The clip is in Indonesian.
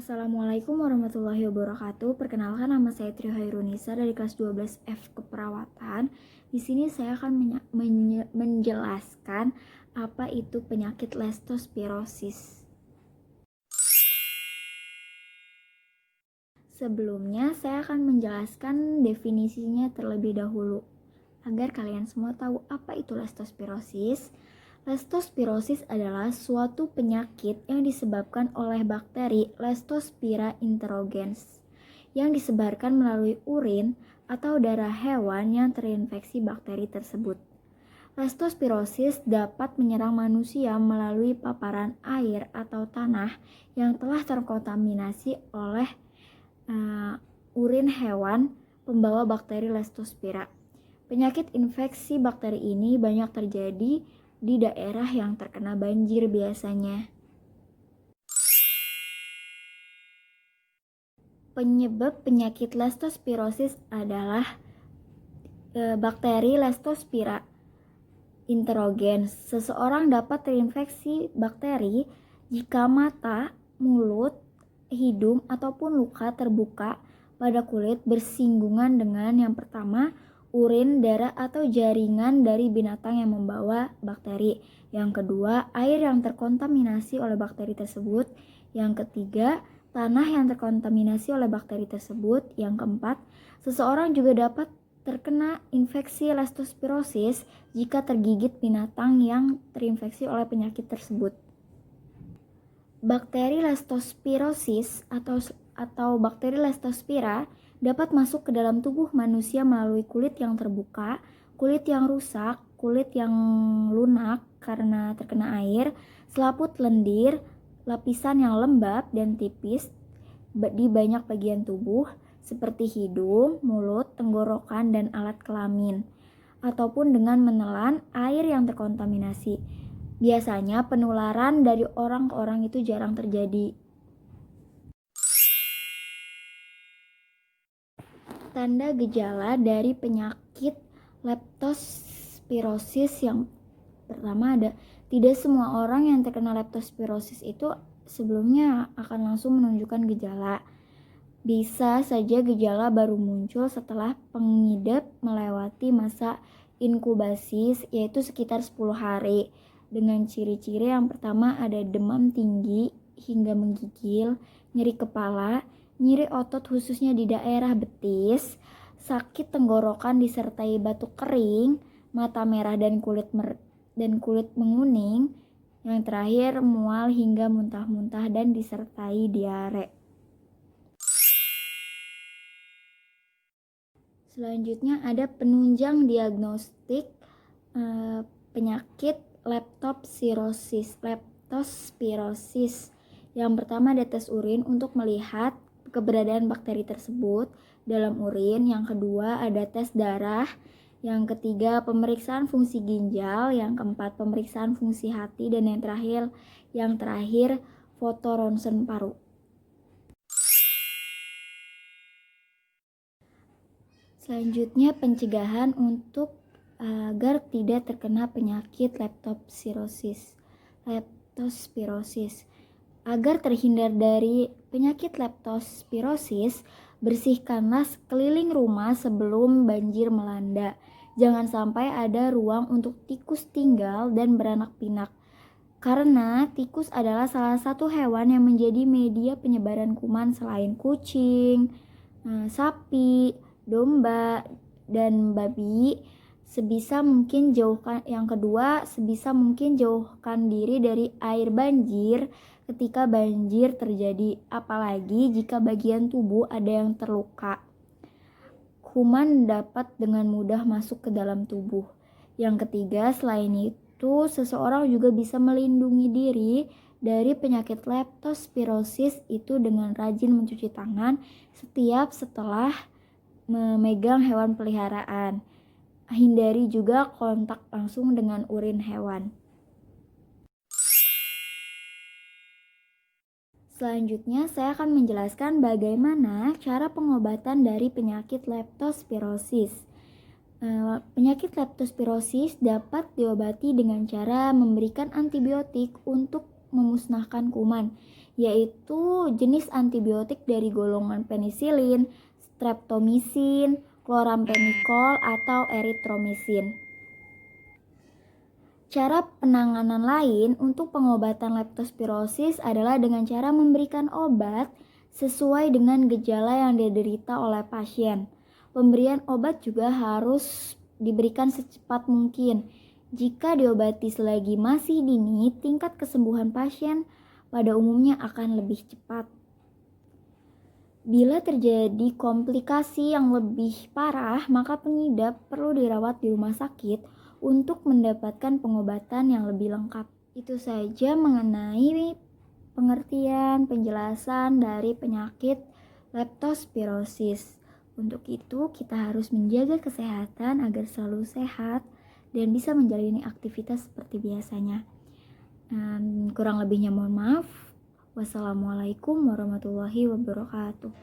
Assalamualaikum warahmatullahi wabarakatuh. Perkenalkan, nama saya Tri Hairunisa dari kelas 12F Keperawatan. Di sini saya akan menjelaskan apa itu penyakit leptospirosis. Sebelumnya saya akan menjelaskan definisinya terlebih dahulu agar kalian semua tahu apa itu leptospirosis. Leptospirosis adalah suatu penyakit yang disebabkan oleh bakteri Leptospira interrogens yang disebarkan melalui urin atau darah hewan yang terinfeksi bakteri tersebut. Leptospirosis dapat menyerang manusia melalui paparan air atau tanah yang telah terkontaminasi oleh urin hewan pembawa bakteri Leptospira. Penyakit infeksi bakteri ini banyak terjadi di daerah yang terkena banjir biasanya. Penyebab penyakit leptospirosis adalah bakteri Leptospira interrogens. Seseorang dapat terinfeksi bakteri jika mata, mulut, hidung, ataupun luka terbuka pada kulit bersinggungan dengan yang pertama, urin, darah, atau jaringan dari binatang yang membawa bakteri. Yang kedua, air yang terkontaminasi oleh bakteri tersebut. Yang ketiga, tanah yang terkontaminasi oleh bakteri tersebut. Yang keempat, seseorang juga dapat terkena infeksi leptospirosis jika tergigit binatang yang terinfeksi oleh penyakit tersebut. Bakteri leptospirosis atau bakteri Leptospira dapat masuk ke dalam tubuh manusia melalui kulit yang terbuka, kulit yang rusak, kulit yang lunak karena terkena air, selaput lendir, lapisan yang lembab dan tipis di banyak bagian tubuh seperti hidung, mulut, tenggorokan, dan alat kelamin, ataupun dengan menelan air yang terkontaminasi. Biasanya penularan dari orang ke orang itu jarang terjadi. Tanda gejala dari penyakit leptospirosis yang pertama ada, tidak semua orang yang terkena leptospirosis itu sebelumnya akan langsung menunjukkan gejala. Bisa saja gejala baru muncul setelah pengidap melewati masa inkubasi, yaitu sekitar 10 hari. Dengan ciri-ciri yang pertama ada demam tinggi hingga menggigil, nyeri kepala, nyeri otot khususnya di daerah betis, sakit tenggorokan disertai batuk kering, mata merah dan kulit menguning, yang terakhir mual hingga muntah-muntah dan disertai diare. Selanjutnya ada penunjang diagnostik penyakit leptospirosis. Yang pertama ada tes urin untuk melihat keberadaan bakteri tersebut dalam urin. Yang kedua ada tes darah. Yang ketiga pemeriksaan fungsi ginjal. Yang keempat pemeriksaan fungsi hati. Dan yang terakhir foto ronsen paru. Selanjutnya pencegahan untuk agar tidak terkena penyakit leptospirosis. Agar terhindar dari penyakit leptospirosis, bersihkanlah sekeliling rumah sebelum banjir melanda. Jangan sampai ada ruang untuk tikus tinggal dan beranak pinak. Karena tikus adalah salah satu hewan yang menjadi media penyebaran kuman selain kucing, sapi, domba, dan babi. Sebisa mungkin jauhkan diri dari air banjir ketika banjir terjadi, apalagi jika bagian tubuh ada yang terluka. Kuman dapat dengan mudah masuk ke dalam tubuh. Yang ketiga, selain itu, seseorang juga bisa melindungi diri dari penyakit leptospirosis itu dengan rajin mencuci tangan setelah memegang hewan peliharaan. Hindari juga kontak langsung dengan urin hewan. Selanjutnya saya akan menjelaskan bagaimana cara pengobatan dari penyakit leptospirosis. Penyakit leptospirosis dapat diobati dengan cara memberikan antibiotik untuk memusnahkan kuman. yaitu jenis antibiotik dari golongan penisilin, streptomycin, chloramphenicol, atau erythromycin. Cara penanganan lain untuk pengobatan leptospirosis adalah dengan cara memberikan obat sesuai dengan gejala yang diderita oleh pasien. Pemberian obat juga harus diberikan secepat mungkin. Jika diobati selagi masih dini, tingkat kesembuhan pasien pada umumnya akan lebih cepat. Bila terjadi komplikasi yang lebih parah, maka pengidap perlu dirawat di rumah sakit untuk mendapatkan pengobatan yang lebih lengkap. Itu saja mengenai pengertian penjelasan dari penyakit leptospirosis. Untuk itu, kita harus menjaga kesehatan agar selalu sehat dan bisa menjalani aktivitas seperti biasanya. Kurang lebihnya mohon maaf. Wassalamualaikum warahmatullahi wabarakatuh.